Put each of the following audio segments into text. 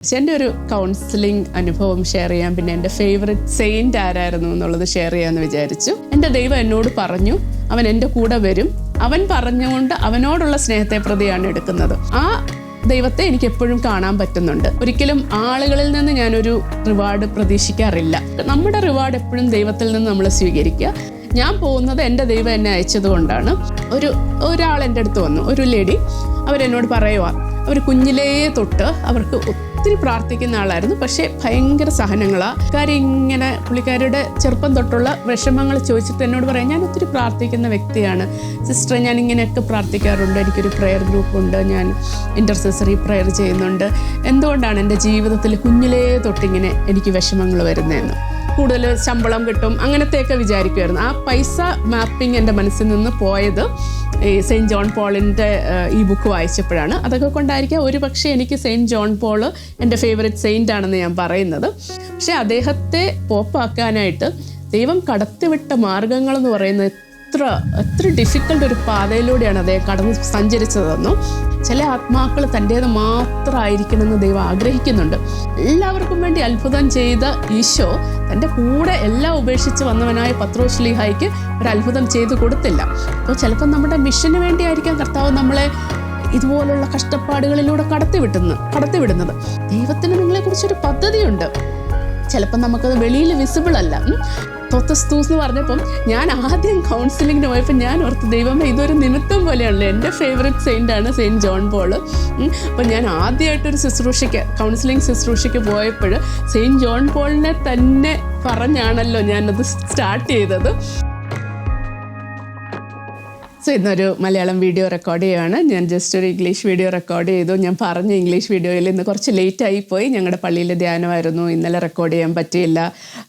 എൻ്റെ ഒരു കൗൺസിലിംഗ് അനുഭവം ഷെയർ ചെയ്യാൻ, പിന്നെ എൻ്റെ ഫേവറേറ്റ് സെയിൻറ്റ് ആരായിരുന്നു എന്നുള്ളത് ഷെയർ ചെയ്യാമെന്ന് വിചാരിച്ചു. എൻ്റെ ദൈവം എന്നോട് പറഞ്ഞു, അവൻ എൻ്റെ കൂടെ വരും, അവൻ പറഞ്ഞുകൊണ്ട് അവനോടുള്ള സ്നേഹത്തെ പ്രതിയാണ് എടുക്കുന്നത്. ആ ദൈവത്തെ എനിക്ക് എപ്പോഴും കാണാൻ പറ്റുന്നുണ്ട്. ഒരിക്കലും ആളുകളിൽ നിന്ന് ഞാനൊരു റിവാർഡ് പ്രതീക്ഷിക്കാറില്ല. നമ്മുടെ റിവാർഡ് എപ്പോഴും ദൈവത്തിൽ നിന്ന് നമ്മൾ സ്വീകരിക്കുക. ഞാൻ പോകുന്നത് എൻ്റെ ദൈവം എന്നെ അയച്ചത് കൊണ്ടാണ്. ഒരാൾ എൻ്റെ അടുത്ത് വന്നു, ഒരു ലേഡി. അവരെന്നോട് പറയുക, അവർ കുഞ്ഞിലേ തൊട്ട് അവർക്ക് ഒത്തിരി പ്രാർത്ഥിക്കുന്ന ആളായിരുന്നു. പക്ഷേ ഭയങ്കര സഹനങ്ങളാണ്. ഇങ്ങനെ പുള്ളിക്കാരുടെ ചെറുപ്പം തൊട്ടുള്ള വിഷമങ്ങൾ ചോദിച്ചിട്ട് എന്നോട് പറയാം, ഞാൻ ഒത്തിരി പ്രാർത്ഥിക്കുന്ന വ്യക്തിയാണ് സിസ്റ്റർ, ഞാൻ ഇങ്ങനെയൊക്കെ പ്രാർത്ഥിക്കാറുണ്ട്, എനിക്കൊരു പ്രെയർ ഗ്രൂപ്പുണ്ട്, ഞാൻ ഇൻ്റർസെസറി പ്രെയർ ചെയ്യുന്നുണ്ട്, എന്തുകൊണ്ടാണ് എൻ്റെ ജീവിതത്തിൽ കുഞ്ഞിലേ തൊട്ടിങ്ങനെ എനിക്ക് വിഷമങ്ങൾ വരുന്നതെന്ന്. കൂടുതൽ ശമ്പളം കിട്ടും അങ്ങനത്തെയൊക്കെ വിചാരിക്കുമായിരുന്നു. ആ പൈസ മാപ്പിംഗ് എൻ്റെ മനസ്സിൽ നിന്ന് പോയത് ഈ സെയിൻറ്റ് ജോൺ പോളിൻ്റെ ഈ ബുക്ക് വായിച്ചപ്പോഴാണ്. അതൊക്കെ കൊണ്ടായിരിക്കാം ഒരു പക്ഷേ എനിക്ക് സെയിൻറ്റ് ജോൺ പോൾ എൻ്റെ ഫേവറേറ്റ് സെയിൻ്റ് ആണെന്ന് ഞാൻ പറയുന്നത്. പക്ഷേ അദ്ദേഹത്തെ പോപ്പാക്കാനായിട്ട് ദൈവം കടത്തിവിട്ട മാർഗങ്ങളെന്ന് പറയുന്നത് എത്ര ഡിഫിക്കൽട്ട് ഒരു പാതയിലൂടെയാണ് അദ്ദേഹം കടന്ന് സഞ്ചരിച്ചതെന്നോ. ചില ആത്മാക്കൾ തൻ്റേത് മാത്രമായിരിക്കണമെന്ന് ദൈവം ആഗ്രഹിക്കുന്നുണ്ട്. എല്ലാവർക്കും വേണ്ടി അത്ഭുതം ചെയ്ത ഈശോ തൻ്റെ കൂടെ എല്ലാം ഉപേക്ഷിച്ച് വന്നവനായ പത്രോസ് ശ്ലീഹായ്ക്ക് ഒരു അത്ഭുതം ചെയ്ത് കൊടുത്തില്ല. അപ്പോൾ ചിലപ്പോൾ നമ്മുടെ മിഷന് വേണ്ടിയായിരിക്കാം കർത്താവ് നമ്മളെ ഇതുപോലുള്ള കഷ്ടപ്പാടുകളിലൂടെ കടത്തിവിടുന്നത്. ദൈവത്തിന് നിങ്ങളെക്കുറിച്ചൊരു പദ്ധതിയുണ്ട്. ചിലപ്പോൾ നമുക്കത് വെളിയിൽ വിസിബിൾ അല്ല. തോത്തസ്തൂസ് എന്ന് പറഞ്ഞപ്പം ഞാൻ ആദ്യം കൗൺസിലിങ്ങിന് പോയപ്പോൾ ഞാൻ ഓർത്ത്, ദൈവമേ ഇതൊരു നിമിത്തം പോലെയാണല്ലോ. എൻ്റെ ഫേവറേറ്റ് സെയിൻ്റാണ് സെയിൻറ്റ് ജോൺ പോൾ. അപ്പം ഞാൻ ആദ്യമായിട്ടൊരു കൗൺസിലിംഗ് ശുശ്രൂഷയ്ക്ക് പോയപ്പോൾ സെയിൻറ്റ് ജോൺ പോളിനെ തന്നെ പറഞ്ഞാണല്ലോ ഞാനത് സ്റ്റാർട്ട് ചെയ്തത്. സോ ഇന്നൊരു മലയാളം വീഡിയോ റെക്കോർഡ് ചെയ്യുകയാണ്. ഞാൻ ജസ്റ്റ് ഒരു ഇംഗ്ലീഷ് വീഡിയോ റെക്കോർഡ് ചെയ്തു. ഞാൻ പറഞ്ഞ ഇംഗ്ലീഷ് വീഡിയോയിൽ ഇന്ന് കുറച്ച് ലേറ്റായി പോയി. ഞങ്ങളുടെ പള്ളിയിലെ ധ്യാനമായിരുന്നു, ഇന്നലെ റെക്കോർഡ് ചെയ്യാൻ പറ്റിയില്ല,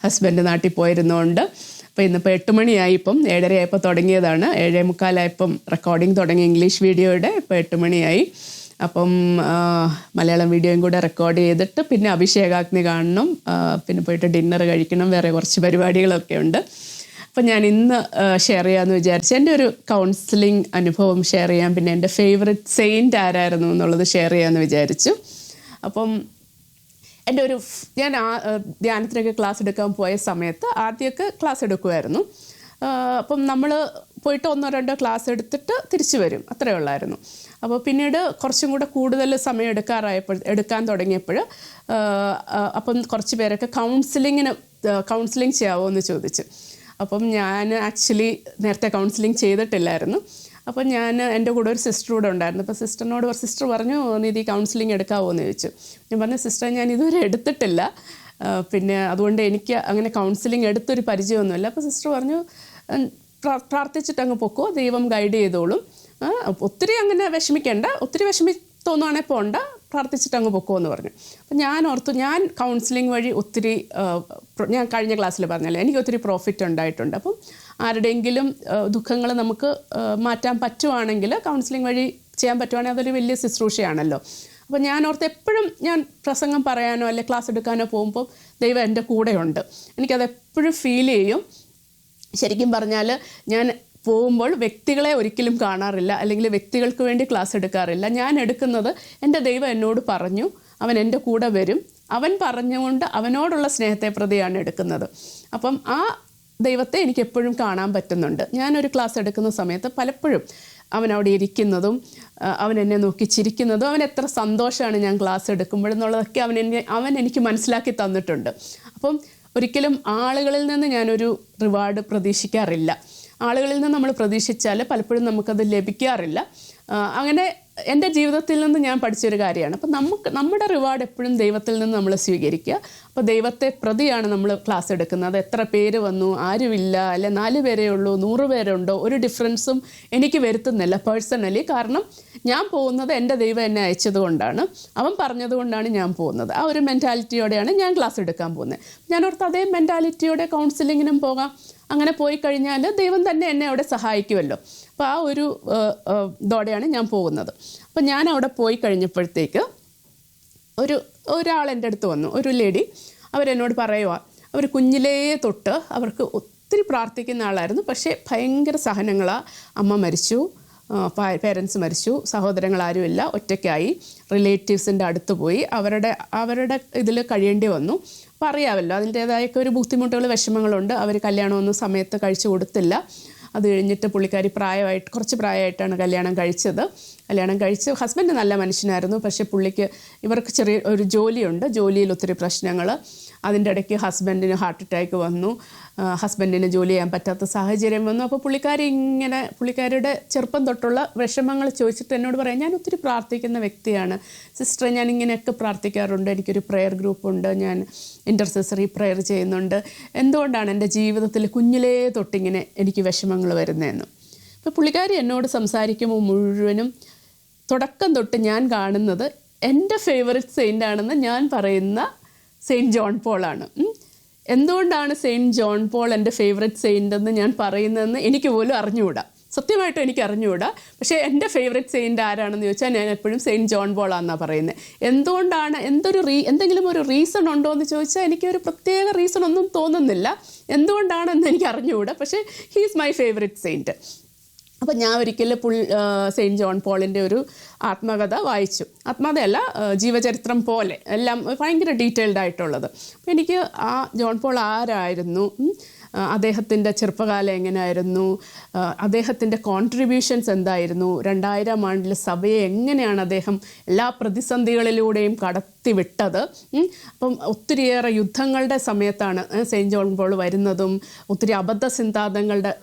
ഹസ്ബൻഡ് നാട്ടിൽ പോയിരുന്നതുകൊണ്ട്. അപ്പോൾ ഇന്നിപ്പോൾ 8 മണിയായി, ഇപ്പം 7:30 ആയപ്പോൾ തുടങ്ങിയതാണ്. 7:45 റെക്കോർഡിങ് തുടങ്ങി ഇംഗ്ലീഷ് വീഡിയോയുടെ. ഇപ്പോൾ 8 മണിയായി. അപ്പം മലയാളം വീഡിയോയും കൂടെ റെക്കോർഡ് ചെയ്തിട്ട് പിന്നെ അഭിഷേകാഗ്നി കാണണം, പിന്നെ പോയിട്ട് ഡിന്നർ കഴിക്കണം, വേറെ കുറച്ച് പരിപാടികളൊക്കെ ഉണ്ട്. അപ്പം ഞാൻ ഇന്ന് ഷെയർ ചെയ്യാമെന്ന് വിചാരിച്ചു. എൻ്റെ ഒരു കൗൺസിലിംഗ് അനുഭവം ഷെയർ ചെയ്യാൻ, പിന്നെ എൻ്റെ ഫേവറേറ്റ് സെയിൻറ്റ് ആരായിരുന്നു എന്നുള്ളത് ഷെയർ ചെയ്യാമെന്ന് വിചാരിച്ചു. അപ്പം ഞാൻ ധ്യാനത്തിനൊക്കെ ക്ലാസ് എടുക്കാൻ പോയ സമയത്ത് ആദ്യമൊക്കെ ക്ലാസ് എടുക്കുമായിരുന്നു. അപ്പം നമ്മൾ പോയിട്ട് 1-2 ക്ലാസ് എടുത്തിട്ട് തിരിച്ചു വരും, അത്രയേ ഉള്ളായിരുന്നു. അപ്പോൾ പിന്നീട് കുറച്ചും കൂടെ കൂടുതൽ സമയം എടുക്കാൻ തുടങ്ങിയപ്പോൾ അപ്പം കുറച്ച് പേരൊക്കെ കൗൺസിലിംഗ് ചെയ്യാമോ എന്ന് ചോദിച്ചു. അപ്പം ഞാൻ ആക്ച്വലി നേരത്തെ കൗൺസിലിംഗ് ചെയ്തിട്ടില്ലായിരുന്നു. അപ്പം എൻ്റെ കൂടെ ഒരു സിസ്റ്റർ കൂടെ ഉണ്ടായിരുന്നു. അപ്പോൾ സിസ്റ്റർ പറഞ്ഞു, നീ കൗൺസിലിംഗ് എടുക്കാമോ എന്ന് ചോദിച്ചു. ഞാൻ പറഞ്ഞു, സിസ്റ്റർ ഞാൻ ഇതുവരെ എടുത്തിട്ടില്ല, പിന്നെ അതുകൊണ്ട് എനിക്ക് അങ്ങനെ കൗൺസിലിംഗ് എടുത്തൊരു പരിചയമൊന്നുമില്ല. അപ്പോൾ സിസ്റ്റർ പറഞ്ഞു, പ്രാർത്ഥിച്ചിട്ട് അങ്ങ് പൊക്കോ, ദൈവം ഗൈഡ് ചെയ്തോളും, ഒത്തിരി അങ്ങനെ വിഷമിക്കേണ്ട, ഒത്തിരി തോന്നുവാണെങ്കിൽ പോകണ്ട, പ്രാർത്ഥിച്ചിട്ട് അങ്ങ് പൊക്കോ എന്ന് പറഞ്ഞു. അപ്പം ഞാൻ ഓർത്തു, ഞാൻ കൗൺസിലിംഗ് വഴി ഒത്തിരി, ഞാൻ കഴിഞ്ഞ ക്ലാസ്സിൽ പറഞ്ഞല്ലോ, എനിക്ക് ഒത്തിരി പ്രോഫിറ്റ് ഉണ്ടായിട്ടുണ്ട്. അപ്പം ആരുടെയെങ്കിലും ദുഃഖങ്ങൾ നമുക്ക് മാറ്റാൻ പറ്റുവാണെങ്കിൽ, കൗൺസിലിംഗ് വഴി ചെയ്യാൻ പറ്റുവാണെങ്കിൽ അതൊരു വലിയ ശുശ്രൂഷയാണല്ലോ. അപ്പം ഞാൻ ഓർത്ത്, എപ്പോഴും ഞാൻ പ്രസംഗം പറയാനോ അല്ലെ ക്ലാസ് എടുക്കാനോ പോകുമ്പോൾ ദൈവം എൻ്റെ കൂടെയുണ്ട്. എനിക്കതെപ്പോഴും ഫീൽ ചെയ്യും. ശരിക്കും പറഞ്ഞാൽ ഞാൻ പോകുമ്പോൾ വ്യക്തികളെ ഒരിക്കലും കാണാറില്ല, അല്ലെങ്കിൽ വ്യക്തികൾക്ക് വേണ്ടി ക്ലാസ് എടുക്കാറില്ല. ഞാൻ എടുക്കുന്നത് എൻ്റെ ദൈവം എന്നോട് പറഞ്ഞു, അവൻ എൻ്റെ കൂടെ വരും, അവൻ പറഞ്ഞുകൊണ്ട് അവനോടുള്ള സ്നേഹത്തെ പ്രതിയാണ് എടുക്കുന്നത്. അപ്പം ആ ദൈവത്തെ എനിക്ക് എപ്പോഴും കാണാൻ പറ്റുന്നുണ്ട്. ഞാനൊരു ക്ലാസ് എടുക്കുന്ന സമയത്ത് പലപ്പോഴും അവൻ അവിടെ ഇരിക്കുന്നതും അവൻ എന്നെ നോക്കി ചിരിക്കുന്നതും അവൻ എത്ര സന്തോഷമാണ് ഞാൻ ക്ലാസ് എടുക്കുമ്പോഴെന്നുള്ളതൊക്കെ അവൻ എനിക്ക് മനസ്സിലാക്കി തന്നിട്ടുണ്ട്. അപ്പം ഒരിക്കലും ആളുകളിൽ നിന്ന് ഞാനൊരു റിവാർഡ് പ്രതീക്ഷിക്കാറില്ല. ആളുകളിൽ നിന്ന് നമ്മൾ പ്രതീക്ഷിച്ചാൽ പലപ്പോഴും നമുക്കത് ലഭിക്കാറില്ല. അങ്ങനെ എൻ്റെ ജീവിതത്തിൽ നിന്ന് ഞാൻ പഠിച്ചൊരു കാര്യമാണ്. അപ്പം നമ്മുടെ റിവാർഡ് എപ്പോഴും ദൈവത്തിൽ നിന്ന് നമ്മൾ സ്വീകരിക്കുക. അപ്പോൾ ദൈവത്തെ പ്രതിയാണ് നമ്മൾ ക്ലാസ് എടുക്കുന്നത്. എത്ര പേര് വന്നു, ആരുമില്ല, അല്ലെ 4 പേരേ ഉള്ളൂ, 100 പേരുണ്ടോ, ഒരു ഡിഫറൻസും എനിക്ക് വരുത്തുന്നില്ല പേഴ്സണലി. കാരണം ഞാൻ പോകുന്നത് എൻ്റെ ദൈവം എന്നെ അയച്ചത് കൊണ്ടാണ്, അവൻ പറഞ്ഞതുകൊണ്ടാണ് ഞാൻ പോകുന്നത്. ആ ഒരു മെൻറ്റാലിറ്റിയോടെയാണ് ഞാൻ ക്ലാസ് എടുക്കാൻ പോകുന്നത്. ഞാൻ ഓർത്ത് അതേ മെൻറ്റാലിറ്റിയോടെ കൗൺസിലിങ്ങിനും പോകാം. അങ്ങനെ പോയി കഴിഞ്ഞാൽ ദൈവം തന്നെ എന്നെ അവിടെ സഹായിക്കുമല്ലോ. അപ്പോൾ ആ ഒരു ഇതോടെയാണ് ഞാൻ പോകുന്നത്. അപ്പം ഞാൻ അവിടെ പോയി കഴിഞ്ഞപ്പോഴത്തേക്ക് ഒരാൾ എൻ്റെ അടുത്ത് വന്നു, ഒരു ലേഡി. അവരെന്നോട് പറയുക, അവർ കുഞ്ഞിലേ തൊട്ട് അവർക്ക് ഒത്തിരി പ്രാർത്ഥിക്കുന്ന ആളായിരുന്നു. പക്ഷേ ഭയങ്കര സഹനങ്ങളാണ്. അമ്മ മരിച്ചു, പേരൻസ് മരിച്ചു, സഹോദരങ്ങൾ ആരുമില്ല, ഒറ്റയ്ക്കായി. റിലേറ്റീവ്സിൻ്റെ അടുത്ത് പോയി അവരുടെ ഇതിൽ കഴിയേണ്ടി വന്നു. അപ്പോൾ അറിയാമല്ലോ അതിൻ്റേതായൊക്കെ ഒരു ബുദ്ധിമുട്ടുകൾ, വിഷമങ്ങളുണ്ട്. അവർ കല്യാണമൊന്നും സമയത്ത് കഴിച്ചു കൊടുത്തില്ല. അത് കഴിഞ്ഞിട്ട് പുള്ളിക്കാരി കുറച്ച് പ്രായമായിട്ടാണ് കല്യാണം കഴിച്ചത്. കല്യാണം കഴിച്ച് ഹസ്ബൻഡ് നല്ല മനുഷ്യനായിരുന്നു. പക്ഷേ ഇവർക്ക് ചെറിയ ഒരു ജോലിയുണ്ട്, ജോലിയിൽ ഒത്തിരി പ്രശ്നങ്ങൾ. അതിൻ്റെ ഇടയ്ക്ക് ഹസ്ബൻഡിന് ഹാർട്ട് അറ്റാക്ക് വന്നു, ഹസ്ബൻഡിന് ജോലി ചെയ്യാൻ പറ്റാത്ത സാഹചര്യം വന്നു. അപ്പോൾ പുള്ളിക്കാരിയുടെ ചെറുപ്പം തൊട്ടുള്ള വിഷമങ്ങൾ ചോദിച്ചിട്ട് എന്നോട് പറയാം, ഞാൻ ഒത്തിരി പ്രാർത്ഥിക്കുന്ന വ്യക്തിയാണ് സിസ്റ്റർ, ഞാൻ ഇങ്ങനെയൊക്കെ പ്രാർത്ഥിക്കാറുണ്ട്, എനിക്കൊരു പ്രെയർ ഗ്രൂപ്പുണ്ട്, ഞാൻ ഇൻ്റർസെസറി പ്രെയർ ചെയ്യുന്നുണ്ട്, എന്തുകൊണ്ടാണ് എൻ്റെ ജീവിതത്തിൽ കുഞ്ഞിലേ തൊട്ടിങ്ങനെ എനിക്ക് വിഷമങ്ങൾ വരുന്നതെന്ന്. അപ്പോൾ പുള്ളിക്കാരി എന്നോട് സംസാരിക്കുമ്പോൾ മുഴുവനും തുടക്കം തൊട്ട് ഞാൻ കാണുന്നത് എൻ്റെ ഫേവററ്റ് സെയിൻ്റ് ആണെന്ന് ഞാൻ പറയുന്ന സെയിൻറ്റ് ജോൺ പോളാണ്. എന്തുകൊണ്ടാണ് സെയിൻറ്റ് ജോൺ പോൾ എൻ്റെ ഫേവററ്റ് സെയിൻ്റ് എന്ന് ഞാൻ പറയുന്നതെന്ന് എനിക്ക് പോലും അറിഞ്ഞുകൂടാ, സത്യമായിട്ടും എനിക്ക് അറിഞ്ഞുകൂടാ. പക്ഷേ എൻ്റെ ഫേവററ്റ് സെയിൻ്റ് ആരാണെന്ന് ചോദിച്ചാൽ ഞാൻ എപ്പോഴും സെയിൻറ്റ് ജോൺ പോളാണെന്നാണ് പറയുന്നത്. എന്തുകൊണ്ടാണ്, എന്തെങ്കിലും ഒരു റീസൺ ഉണ്ടോ എന്ന് ചോദിച്ചാൽ എനിക്കൊരു പ്രത്യേക റീസൺ ഒന്നും തോന്നുന്നില്ല, എന്തുകൊണ്ടാണെന്ന് എനിക്ക് അറിഞ്ഞുകൂടാ. പക്ഷേ he is my favourite saint. അപ്പോൾ ഞാൻ ഒരിക്കലും സെയിൻറ്റ് ജോൺ പോളിൻ്റെ ഒരു ആത്മകഥ വായിച്ചു. ആത്മകഥയല്ല, ജീവചരിത്രം പോലെ എല്ലാം ഭയങ്കര ഡീറ്റെയിൽഡ് ആയിട്ടുള്ളത്. അപ്പോൾ എനിക്ക് ആ ജോൺ പോൾ ആരായിരുന്നു, അദ്ദേഹത്തിൻ്റെ ചെറുപ്പകാലം എങ്ങനെയായിരുന്നു, അദ്ദേഹത്തിൻ്റെ കോൺട്രിബ്യൂഷൻസ് എന്തായിരുന്നു, 2000 ആണ്ടിൽ സഭയെ എങ്ങനെയാണ് അദ്ദേഹം എല്ലാ പ്രതിസന്ധികളിലൂടെയും കടത്തിവിട്ടത്. അപ്പം ഒത്തിരിയേറെ യുദ്ധങ്ങളുടെ സമയത്താണ് സെയിൻറ്റ് ജോൺ പോൾ വരുന്നതും, ഒത്തിരി അബദ്ധ സിദ്ധാന്തങ്ങളുടെ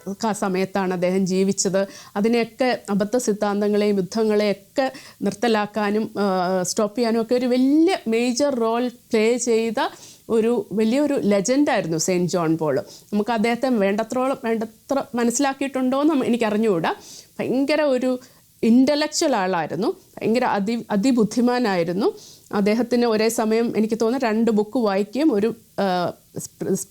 സമയത്താണ് അദ്ദേഹം ജീവിച്ചത്. അതിനെയൊക്കെ അബദ്ധ സിദ്ധാന്തങ്ങളെയും യുദ്ധങ്ങളെയൊക്കെ നിർത്തലാക്കാനും സ്റ്റോപ്പ് ചെയ്യാനും ഒക്കെ ഒരു വലിയ മേജർ റോൾ പ്ലേ ചെയ്ത വലിയൊരു ലെജൻഡായിരുന്നു സെയിൻറ്റ് ജോൺ പോൾ. നമുക്ക് അദ്ദേഹത്തെ വേണ്ടത്ര മനസ്സിലാക്കിയിട്ടുണ്ടോയെന്ന് എനിക്കറിഞ്ഞുകൂടാ. ഭയങ്കര ഒരു ഇൻ്റലക്ച്വൽ ആളായിരുന്നു, ഭയങ്കര അതിബുദ്ധിമാനായിരുന്നു. അദ്ദേഹത്തിന് ഒരേ സമയം എനിക്ക് തോന്നുന്നു 2 ബുക്ക് വായിക്കുകയും ഒരു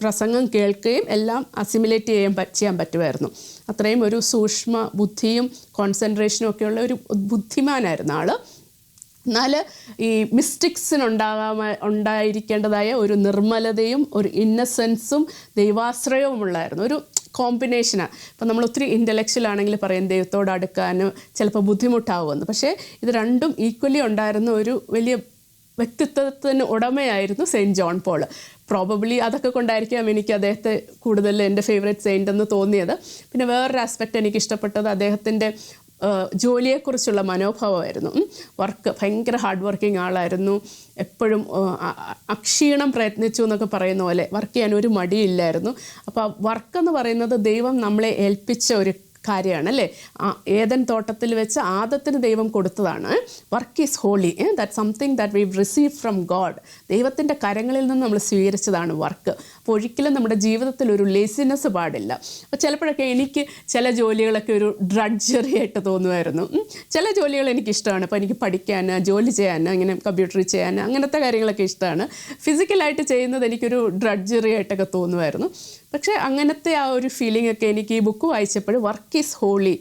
പ്രസംഗം കേൾക്കുകയും എല്ലാം അസിമുലേറ്റ് ചെയ്യാൻ പറ്റുമായിരുന്നു. അത്രയും ഒരു സൂക്ഷ്മ ബുദ്ധിയും കോൺസെൻട്രേഷനും ഒക്കെയുള്ള ഒരു ബുദ്ധിമാനായിരുന്നു ആൾ. എന്നാൽ ഈ ഉണ്ടായിരിക്കേണ്ടതായ ഒരു നിർമ്മലതയും ഒരു ഇന്നസെൻസും ദൈവാശ്രയവും ഉള്ളായിരുന്നു, ഒരു കോമ്പിനേഷനാണ്. ഇപ്പം നമ്മൾ ഒത്തിരി ഇൻ്റലക്ച്വൽ ആണെങ്കിൽ പറയും ദൈവത്തോട് അടുക്കാനും ചിലപ്പോൾ ബുദ്ധിമുട്ടാവുമെന്ന്. പക്ഷേ ഇത് രണ്ടും ഈക്വലി ഉണ്ടായിരുന്ന ഒരു വലിയ വ്യക്തിത്വത്തിന് ഉടമയായിരുന്നു സെയിൻറ്റ് ജോൺ പോൾ. പ്രോബബ്ലി അതൊക്കെ കൊണ്ടായിരിക്കാം എനിക്ക് അദ്ദേഹത്തെ കൂടുതൽ എൻ്റെ ഫേവറേറ്റ് സെയിൻ്റ് എന്ന് തോന്നിയത്. പിന്നെ വേറൊരു ആസ്പെക്റ്റ് എനിക്ക് ഇഷ്ടപ്പെട്ടത് അദ്ദേഹത്തിൻ്റെ ജോലിയെക്കുറിച്ചുള്ള മനോഭാവമായിരുന്നു. ഭയങ്കര ഹാർഡ് വർക്കിംഗ് ആളായിരുന്നു. എപ്പോഴും അക്ഷീണം പ്രയത്നിച്ചു എന്നൊക്കെ പറയുന്ന പോലെ വർക്ക് ചെയ്യാൻ ഒരു മടിയില്ലായിരുന്നു. അപ്പോൾ വർക്കെന്ന് പറയുന്നത് ദൈവം നമ്മളെ ഏൽപ്പിച്ച ഒരു കാര്യമാണ് അല്ലേ. ഏദൻ തോട്ടത്തിൽ വെച്ച് ആദത്തിന് ദൈവം കൊടുത്തതാണ്. Work is holy, that something that we receive from God. ദൈവത്തിൻ്റെ കരങ്ങളിൽ നിന്ന് നമ്മൾ സ്വീകരിച്ചതാണ് വർക്ക്. അപ്പോൾ ഒരിക്കലും നമ്മുടെ ജീവിതത്തിൽ ഒരു ലേസിനെസ് പാടില്ല. അപ്പോൾ ചിലപ്പോഴൊക്കെ എനിക്ക് ചില ജോലികളൊക്കെ ഒരു ഡ്രഡ്ജറി ആയിട്ട് തോന്നുമായിരുന്നു. ചില ജോലികൾ എനിക്കിഷ്ടമാണ്. അപ്പോൾ എനിക്ക് പഠിക്കാൻ, ജോലി ചെയ്യാൻ, ഇങ്ങനെ കമ്പ്യൂട്ടറിൽ ചെയ്യാൻ, അങ്ങനത്തെ കാര്യങ്ങളൊക്കെ ഇഷ്ടമാണ്. ഫിസിക്കലായിട്ട് ചെയ്യുന്നത് എനിക്കൊരു ഡ്രഡ്ജറി ആയിട്ടൊക്കെ തോന്നുമായിരുന്നു. പക്ഷേ അങ്ങനത്തെ ആ ഒരു ഫീലിംഗ് ഒക്കെ എനിക്ക് ഈ ബുക്ക് വായിച്ചപ്പോൾ വർക്ക് ഈസ് ഹോളി,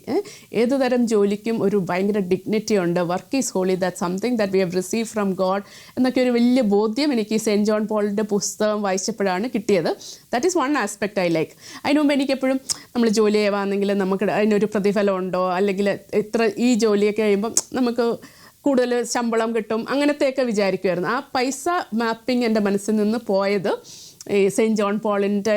ഏതുതരം ജോലിക്കും ഒരു ഭയങ്കര ഡിഗ്നിറ്റി ഉണ്ട്. Work is holy, that something that we have receive from God എന്നൊക്കെ ഒരു വലിയ ബോധ്യം എനിക്ക് ഈ സെയിൻറ്റ് ജോൺ പോളിൻ്റെ പുസ്തകം വായിച്ചപ്പോഴാണ് കിട്ടിയത്. That is one aspect I like. അതിന് മുമ്പ് എനിക്കെപ്പോഴും നമ്മൾ ജോലി ചെയ്യുവാണെങ്കിൽ നമുക്ക് അതിനൊരു പ്രതിഫലം ഉണ്ടോ, അല്ലെങ്കിൽ ഈ ജോലിയൊക്കെ കഴിയുമ്പം നമുക്ക് കൂടുതൽ ശമ്പളം കിട്ടും, അങ്ങനത്തെയൊക്കെ വിചാരിക്കുമായിരുന്നു. ആ പൈസ മാപ്പിംഗ് എൻ്റെ മനസ്സിൽ നിന്ന് പോയത് ഈ സെയിൻറ്റ് ജോൺ പോളിൻ്റെ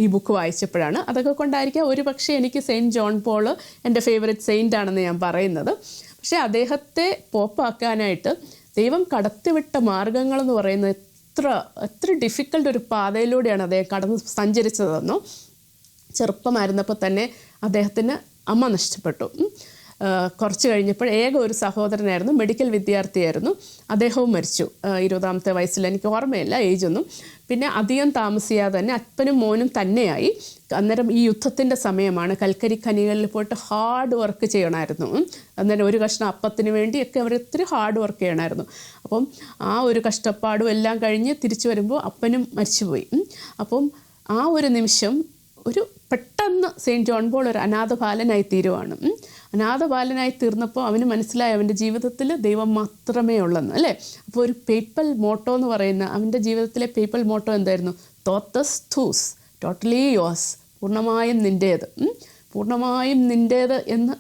ഈ ബുക്ക് വായിച്ചപ്പോഴാണ്. അതൊക്കെ കൊണ്ടായിരിക്കാം ഒരു പക്ഷേ എനിക്ക് സെയിൻറ്റ് ജോൺ പോൾ എൻ്റെ ഫേവററ്റ് സെയിൻ്റ് ആണെന്ന് ഞാൻ പറയുന്നത്. പക്ഷേ അദ്ദേഹത്തെ പോപ്പാക്കാനായിട്ട് ദൈവം കടത്തിവിട്ട മാർഗങ്ങളെന്ന് പറയുന്നത് എത്ര ഡിഫിക്കൽട്ട് ഒരു പാതയിലൂടെയാണ് അദ്ദേഹം കടന്ന് സഞ്ചരിച്ചതെന്നോ. ചെറുപ്പമായിരുന്നപ്പോൾ തന്നെ അദ്ദേഹത്തിന് അമ്മ നഷ്ടപ്പെട്ടു. കുറച്ച് കഴിഞ്ഞപ്പോൾ ഒരു സഹോദരനായിരുന്നു, മെഡിക്കൽ വിദ്യാർത്ഥിയായിരുന്നു, അദ്ദേഹവും മരിച്ചു 20ാമത്തെ വയസ്സിൽ. എനിക്ക് ഓർമ്മയില്ല ഏജൊന്നും. പിന്നെ അധികം താമസിയാതെ തന്നെ അപ്പനും മോനും തന്നെയായി. അന്നേരം ഈ യുദ്ധത്തിൻ്റെ സമയമാണ്. കൽക്കരി ഖനികളിൽ പോയിട്ട് ഹാർഡ് വർക്ക് ചെയ്യണമായിരുന്നു. അന്നേരം ഒരു കഷ്ണം അപ്പത്തിന് വേണ്ടിയൊക്കെ അവർ ഒത്തിരി ഹാർഡ് വർക്ക് ചെയ്യണമായിരുന്നു. അപ്പം ആ ഒരു കഷ്ടപ്പാടും എല്ലാം കഴിഞ്ഞ് തിരിച്ചു വരുമ്പോൾ അപ്പനും മരിച്ചുപോയി. അപ്പം ആ ഒരു നിമിഷം പെട്ടെന്ന് സെയിൻറ്റ് ജോൺ പോൾ ഒരു അനാഥ ബാലനായി തീരുവാണ്. അനാഥ ബാലനായി തീർന്നപ്പോൾ അവന് മനസ്സിലായി അവൻ്റെ ജീവിതത്തിൽ ദൈവം മാത്രമേ ഉള്ളെന്ന് അല്ലേ. അപ്പോൾ ഒരു പേപ്പൽ മോട്ടോ എന്ന് പറയുന്ന അവൻ്റെ ജീവിതത്തിലെ പേപ്പൽ മോട്ടോ എന്തായിരുന്നു? തോത്തസ് തൂസ്, ടോട്ടലി യോസ്, പൂർണ്ണമായും നിൻ്റേത്, പൂർണ്ണമായും നിൻ്റേത് എന്ന്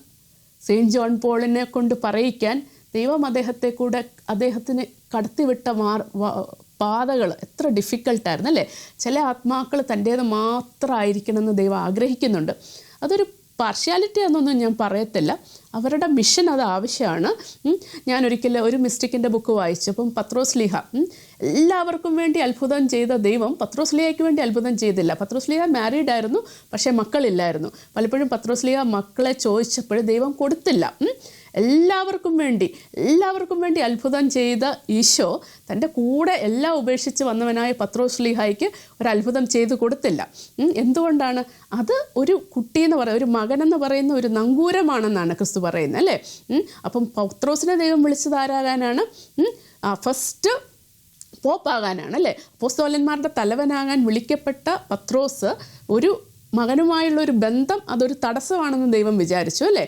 സെയിൻറ്റ് ജോൺ പോളിനെ കൊണ്ട് പറയിക്കാൻ ദൈവം അദ്ദേഹത്തിന് കടത്തിവിട്ട പാതകൾ എത്ര ഡിഫിക്കൽട്ടായിരുന്നു അല്ലേ. ചില ആത്മാക്കൾ തൻ്റേത് മാത്രമായിരിക്കണമെന്ന് ദൈവം ആഗ്രഹിക്കുന്നുണ്ട്. അതൊരു പാർഷ്യാലിറ്റി എന്നൊന്നും ഞാൻ പറയത്തില്ല, അവരുടെ മിഷൻ അത് ആവശ്യമാണ്. ഞാനൊരിക്കൽ ഒരു മിസ്റ്റിക്കിൻ്റെ ബുക്ക് വായിച്ചപ്പം പത്രോസ്ലീഹ എല്ലാവർക്കും വേണ്ടി അത്ഭുതം ചെയ്ത ദൈവം പത്രോസ്ലീഹയ്ക്ക് വേണ്ടി അത്ഭുതം ചെയ്തില്ല. പത്രോസ്ലീഹ മാരീഡ് ആയിരുന്നു, പക്ഷേ മക്കളില്ലായിരുന്നു. പലപ്പോഴും പത്രോസ്ലീഹ മക്കളെ ചോദിച്ചപ്പോൾ ദൈവം കൊടുത്തില്ല. എല്ലാവർക്കും വേണ്ടി അത്ഭുതം ചെയ്ത ഈശോ തൻ്റെ കൂടെ എല്ലാം ഉപേക്ഷിച്ച് വന്നവനായ പത്രോസ്ലീഹായ്ക്ക് ഒരു അത്ഭുതം ചെയ്ത് കൊടുത്തില്ല. എന്തുകൊണ്ടാണ്? അത് ഒരു കുട്ടിയെന്ന് പറയുന്ന, ഒരു മകനെന്ന് പറയുന്ന ഒരു നങ്കൂരമാണെന്നാണ് ക്രിസ്തു പറയുന്നത് അല്ലേ. അപ്പം പത്രോസിനെ ദൈവം വിളിച്ചത് ആരാകാനാണ്? ഫസ്റ്റ് പോപ്പാകാനാണ് അല്ലേ. അപ്പോസ്തലന്മാരുടെ തലവനാകാൻ വിളിക്കപ്പെട്ട പത്രോസ് ഒരു മകനുമായുള്ളൊരു ബന്ധം അതൊരു തടസ്സമാണെന്ന് ദൈവം വിചാരിച്ചു അല്ലേ.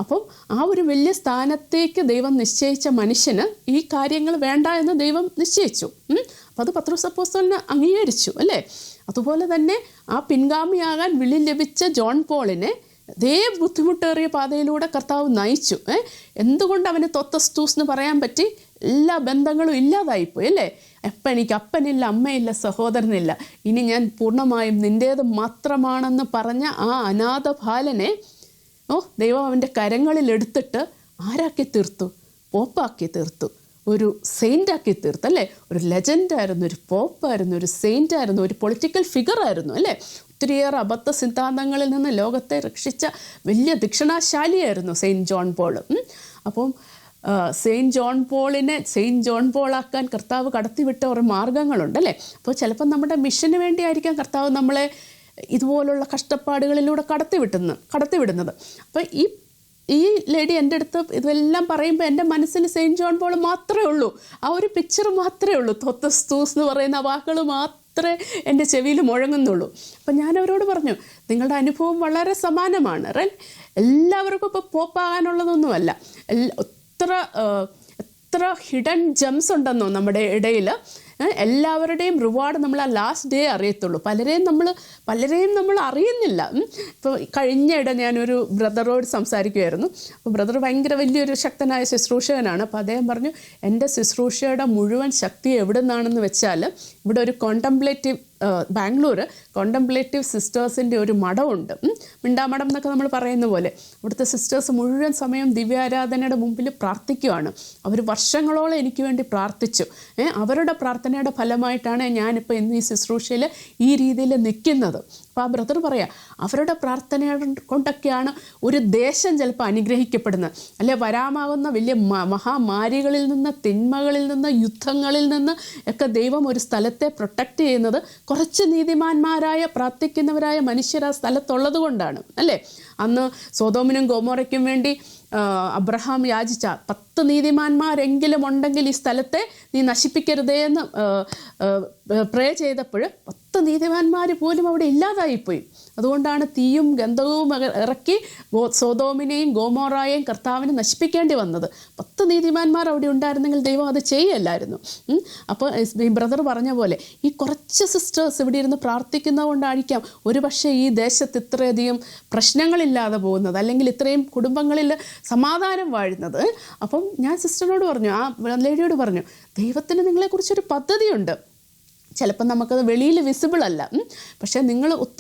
അപ്പം ആ ഒരു വലിയ സ്ഥാനത്തേക്ക് ദൈവം നിശ്ചയിച്ച മനുഷ്യന് ഈ കാര്യങ്ങൾ വേണ്ട എന്ന് ദൈവം നിശ്ചയിച്ചു. അപ്പോൾ അത് പത്രോസ് അപ്പോസ്തലന് അംഗീകരിച്ചു അല്ലേ. അതുപോലെ തന്നെ ആ പിൻഗാമിയാകാൻ വിളി ലഭിച്ച ജോൺ പോളിനെ അതേ ബുദ്ധിമുട്ടേറിയ പാതയിലൂടെ കർത്താവ് നയിച്ചു. എന്തുകൊണ്ട് അവന് തോത്തസ്തൂസ് എന്ന് പറയാൻ പറ്റി? എല്ലാ ബന്ധങ്ങളും ഇല്ലാതായിപ്പോയി അല്ലേ. എനിക്ക് അപ്പനില്ല, അമ്മയില്ല, സഹോദരനില്ല, ഇനി ഞാൻ പൂർണ്ണമായും നിൻ്റേത് മാത്രമാണെന്ന് പറഞ്ഞ ആ അനാഥ ബാലനെ ദൈവം അവൻ്റെ കരങ്ങളിൽ എടുത്തിട്ട് ആരാക്കി തീർത്തു? പോപ്പാക്കി തീർത്തു, ഒരു സെയിൻ്റാക്കി തീർത്തു അല്ലേ. ഒരു ലെജൻഡായിരുന്നു, ഒരു പോപ്പായിരുന്നു, ഒരു സെയിൻ്റായിരുന്നു, ഒരു പൊളിറ്റിക്കൽ ഫിഗറായിരുന്നു അല്ലേ. ഒത്തിരിയേറെ അബദ്ധ സിദ്ധാന്തങ്ങളിൽ നിന്ന് ലോകത്തെ രക്ഷിച്ച വലിയ ദക്ഷിണാശാലിയായിരുന്നു സെയിൻറ്റ് ജോൺ പോൾ. അപ്പം സെയിൻറ്റ് ജോൺ പോളിനെ സെയിൻറ്റ് ജോൺ പോളാക്കാൻ കർത്താവ് കടത്തിവിട്ട ഒരു മാർഗ്ഗങ്ങളുണ്ടല്ലേ. അപ്പോൾ ചിലപ്പോൾ നമ്മുടെ മിഷന് വേണ്ടിയായിരിക്കാം കർത്താവ് നമ്മളെ ഇതുപോലുള്ള കഷ്ടപ്പാടുകളിലൂടെ കടത്തിവിടുന്നത്. അപ്പോൾ ഈ ലേഡി എൻ്റെ അടുത്ത് ഇതെല്ലാം പറയുമ്പോൾ എൻ്റെ മനസ്സിൽ സെയിൻറ്റ് ജോൺ പോൾ മാത്രമേ ഉള്ളൂ, ആ ഒരു പിക്ചർ മാത്രമേ ഉള്ളൂ. തോത്തസ്തൂസ് എന്ന് പറയുന്ന വാക്കുകൾ മാത്രമേ എൻ്റെ ചെവിയിൽ മുഴങ്ങുന്നുള്ളൂ. അപ്പം ഞാൻ അവരോട് പറഞ്ഞു, നിങ്ങളുടെ അനുഭവം വളരെ സമാനമാണ്. എല്ലാവർക്കും ഇപ്പോൾ പോപ്പാകാനുള്ളതൊന്നുമല്ല. എത്ര ഹിഡൻ ജംസ് ഉണ്ടെന്നോ നമ്മുടെ ഇടയിൽ. എല്ലാവരുടെയും റിവാർഡ് നമ്മൾ ആ ലാസ്റ്റ് ഡേ അറിയത്തുള്ളൂ. പലരെയും നമ്മൾ അറിയുന്നില്ല. ഇപ്പോൾ കഴിഞ്ഞയിടെ ഞാനൊരു ബ്രദറോട് സംസാരിക്കുമായിരുന്നു. അപ്പോൾ ബ്രദർ ഭയങ്കര വലിയൊരു ശക്തനായ ശുശ്രൂഷകനാണ്. അപ്പോൾ അദ്ദേഹം പറഞ്ഞു, എൻ്റെ ശുശ്രൂഷയുടെ മുഴുവൻ ശക്തി എവിടെ നിന്നാണെന്ന് വെച്ചാൽ ഇവിടെ ഒരു ബാംഗ്ലൂർ കോണ്ടംപ്ലേറ്റീവ് സിസ്റ്റേഴ്സിൻ്റെ ഒരു മഠമുണ്ട്, മിണ്ടാമഠം എന്നൊക്കെ നമ്മൾ പറയുന്ന പോലെ. ഇവിടുത്തെ സിസ്റ്റേഴ്സ് മുഴുവൻ സമയം ദിവ്യാരാധനയുടെ മുമ്പിൽ പ്രാർത്ഥിക്കുകയാണ്. അവർ വർഷങ്ങളോളം എനിക്ക് വേണ്ടി പ്രാർത്ഥിച്ചു. അവരുടെ പ്രാർത്ഥനയുടെ ഫലമായിട്ടാണ് ഞാനിപ്പോൾ ഇന്ന് ഈ ശുശ്രൂഷയിൽ ഈ രീതിയിൽ നിൽക്കുന്നത്. അപ്പോൾ ആ ബ്രദർ പറയാം, അവരുടെ പ്രാർത്ഥന കൊണ്ടൊക്കെയാണ് ഒരു ദേശം ചിലപ്പോൾ അനുഗ്രഹിക്കപ്പെടുന്നത്. അല്ലെ, വരാമാകുന്ന വലിയ മഹാമാരികളിൽ നിന്ന്, തിന്മകളിൽ നിന്ന്, യുദ്ധങ്ങളിൽ നിന്ന് ഒക്കെ ദൈവം ഒരു സ്ഥലത്തെ പ്രൊട്ടക്റ്റ് ചെയ്യുന്നത് കുറച്ച് നീതിമാന്മാരായ പ്രാർത്ഥിക്കുന്നവരായ മനുഷ്യർ ആ സ്ഥലത്തുള്ളത് കൊണ്ടാണ് അല്ലേ. അന്ന് സൊദോമിനും ഗൊമോറയ്ക്കും വേണ്ടി അബ്രഹാം യാചിച്ച 10 നീതിമാന്മാരെങ്കിലും ഉണ്ടെങ്കിൽ ഈ സ്ഥലത്തെ നീ നശിപ്പിക്കരുതേ എന്ന് പ്രേ ചെയ്തപ്പോൾ 10 നീതിമാന്മാർ പോലും അവിടെ ഇല്ലാതായിപ്പോയി. അതുകൊണ്ടാണ് തീയും ഗന്ധവും ഇറക്കി സൊദോമിനെയും ഗോമോറായെയും കർത്താവിനെ നശിപ്പിക്കേണ്ടി വന്നത്. 10 നീതിമാന്മാർ അവിടെ ഉണ്ടായിരുന്നെങ്കിൽ ദൈവം അത് ചെയ്യല്ലായിരുന്നു. അപ്പോൾ ഈ ബ്രദർ പറഞ്ഞ പോലെ ഈ കുറച്ച് സിസ്റ്റേഴ്സ് ഇവിടെ ഇരുന്ന് പ്രാർത്ഥിക്കുന്നത് കൊണ്ടായിരിക്കാം ഒരുപക്ഷെ ഈ ദേശത്ത് ഇത്രയധികം പ്രശ്നങ്ങളില്ലാതെ പോകുന്നത്, അല്ലെങ്കിൽ ഇത്രയും കുടുംബങ്ങളിൽ സമാധാനം വാഴുന്നത്. അപ്പം ഞാൻ സിസ്റ്ററിനോട് പറഞ്ഞു, ആ ലേഡിയോട് പറഞ്ഞു, ദൈവത്തിന് നിങ്ങളെക്കുറിച്ചൊരു പദ്ധതിയുണ്ട്. ചിലപ്പോൾ നമുക്കത് വെളിയിൽ വിസിബിൾ അല്ല, പക്ഷേ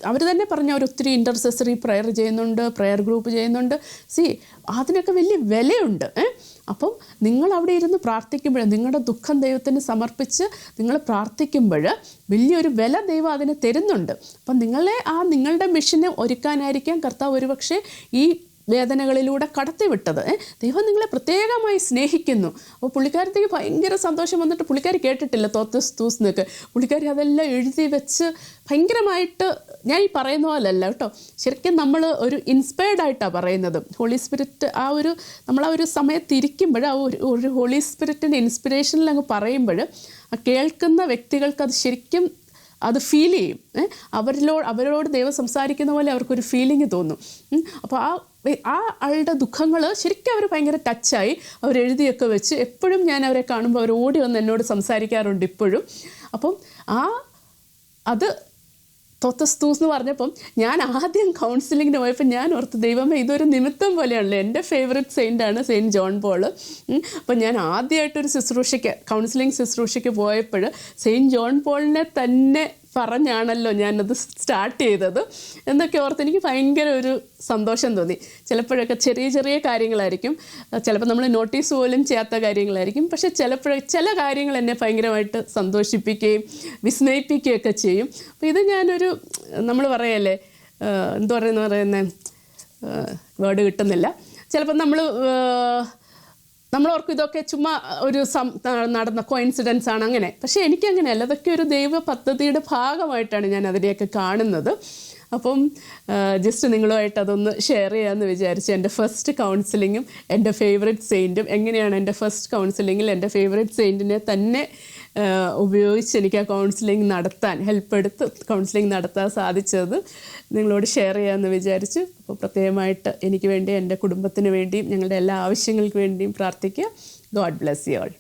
അവർ തന്നെ പറഞ്ഞ അവർ ഒത്തിരി ഇൻ്റർസെസറി പ്രെയർ ചെയ്യുന്നുണ്ട്, പ്രെയർ ഗ്രൂപ്പ് ചെയ്യുന്നുണ്ട്. അതിനൊക്കെ വലിയ വിലയുണ്ട്. അപ്പം നിങ്ങൾ അവിടെ ഇരുന്ന് പ്രാർത്ഥിക്കുമ്പോൾ, നിങ്ങളുടെ ദുഃഖം ദൈവത്തിന് സമർപ്പിച്ച് നിങ്ങൾ പ്രാർത്ഥിക്കുമ്പോൾ വലിയൊരു വില ദൈവം അതിന് തരുന്നുണ്ട്. അപ്പം നിങ്ങളുടെ മിഷനെ ഒരുക്കാനായിരിക്കാം കർത്താവ് ഒരുപക്ഷെ ഈ വേദനകളിലൂടെ കടത്തിവിട്ടത്. ദൈവം നിങ്ങളെ പ്രത്യേകമായി സ്നേഹിക്കുന്നു. അപ്പോൾ പുള്ളിക്കാരത്തേക്ക് ഭയങ്കര സന്തോഷം വന്നിട്ട് പുള്ളിക്കാരി കേട്ടിട്ടില്ല തോത്തസ്തൂസ് എന്നൊക്കെ. പുള്ളിക്കാരി അതെല്ലാം എഴുതി വെച്ച് ഭയങ്കരമായിട്ട്, ഞാൻ ഈ പറയുന്ന പോലല്ല കേട്ടോ, ശരിക്കും നമ്മൾ ഒരു ഇൻസ്പയർഡായിട്ടാണ് പറയുന്നത്. ഹോളി സ്പിരിറ്റ് നമ്മൾ ആ ഒരു സമയത്ത് ഇരിക്കുമ്പോൾ ആ ഒരു ഹോളി സ്പിരിറ്റിൻ്റെ ഇൻസ്പിറേഷനിൽ അങ്ങ് പറയുമ്പോൾ ആ കേൾക്കുന്ന വ്യക്തികൾക്ക് അത് ശരിക്കും അത് ഫീൽ ചെയ്യും. അവരോട് ദൈവം സംസാരിക്കുന്ന പോലെ അവർക്കൊരു ഫീലിംഗ് തോന്നും. അപ്പോൾ ആ ആളുടെ ദുഃഖങ്ങൾ ശരിക്കും അവർ ഭയങ്കര ടച്ചായി അവരെഴുതിയൊക്കെ വെച്ച്, എപ്പോഴും ഞാൻ അവരെ കാണുമ്പോൾ അവർ ഓടി വന്ന് എന്നോട് സംസാരിക്കാറുണ്ട് ഇപ്പോഴും. അപ്പം അത് തോത്തസ്തൂസ് എന്ന് പറഞ്ഞപ്പം ഞാൻ ആദ്യം കൗൺസിലിങ്ങിന് പോയപ്പോൾ ഞാൻ ഓർത്ത് ദൈവമേ ഇതൊരു നിമിത്തം പോലെയാണല്ലോ. എൻ്റെ ഫേവററ്റ് സെയിൻ്റാണ് സെയിൻറ്റ് ജോൺ പോൾ. അപ്പം ഞാൻ ആദ്യമായിട്ടൊരു കൗൺസിലിംഗ് ശുശ്രൂഷയ്ക്ക് പോയപ്പോൾ സെയിൻറ്റ് ജോൺ പോളിനെ തന്നെ പറഞ്ഞാണല്ലോ ഞാനത് സ്റ്റാർട്ട് ചെയ്തത് എന്നൊക്കെ ഓർത്ത് എനിക്ക് ഭയങ്കര ഒരു സന്തോഷം തോന്നി. ചിലപ്പോഴൊക്കെ ചെറിയ ചെറിയ കാര്യങ്ങളായിരിക്കും, ചിലപ്പോൾ നമ്മൾ നോട്ടീസ് പോലും ചെയ്യാത്ത കാര്യങ്ങളായിരിക്കും, പക്ഷേ ചില കാര്യങ്ങൾ എന്നെ ഭയങ്കരമായിട്ട് സന്തോഷിപ്പിക്കുകയും വിസ്മയിപ്പിക്കുകയൊക്കെ ചെയ്യും. അപ്പോൾ ഇത് നമ്മൾ പറയല്ലേ, എന്താ പറയുന്നത് വേർഡ് കിട്ടുന്നില്ല. ചിലപ്പോൾ നമ്മളോർക്കും ഇതൊക്കെ ചുമ്മാ ഒരു നടന്ന കോയിൻസിഡൻസ് ആണ് അങ്ങനെ. പക്ഷേ എനിക്കങ്ങനെയല്ല, അതൊക്കെ ഒരു ദൈവ പദ്ധതിയുടെ ഭാഗമായിട്ടാണ് ഞാൻ അതിനെയൊക്കെ കാണുന്നത്. അപ്പം ജസ്റ്റ് നിങ്ങളുമായിട്ട് അതൊന്ന് ഷെയർ ചെയ്യാമെന്ന് വിചാരിച്ചു. എൻ്റെ ഫസ്റ്റ് കൗൺസിലിങ്ങും എൻ്റെ ഫേവററ്റ് സെയിൻറ്റും എങ്ങനെയാണ് എൻ്റെ ഫസ്റ്റ് കൗൺസിലിങ്ങിൽ എൻ്റെ ഫേവററ്റ് സെയിൻറ്റിനെ തന്നെ ഉപയോഗിച്ച് എനിക്ക് ആ ഹെൽപ്പ് എടുത്ത് കൗൺസിലിംഗ് നടത്താൻ സാധിച്ചത് നിങ്ങളോട് ഷെയർ ചെയ്യാമെന്ന് വിചാരിച്ചു. അപ്പോൾ പ്രത്യേകമായിട്ട് എനിക്ക് വേണ്ടി, എൻ്റെ കുടുംബത്തിന് വേണ്ടിയും, ഞങ്ങളുടെ എല്ലാ ആവശ്യങ്ങൾക്ക് വേണ്ടിയും പ്രാർത്ഥിക്കുക. God bless you all.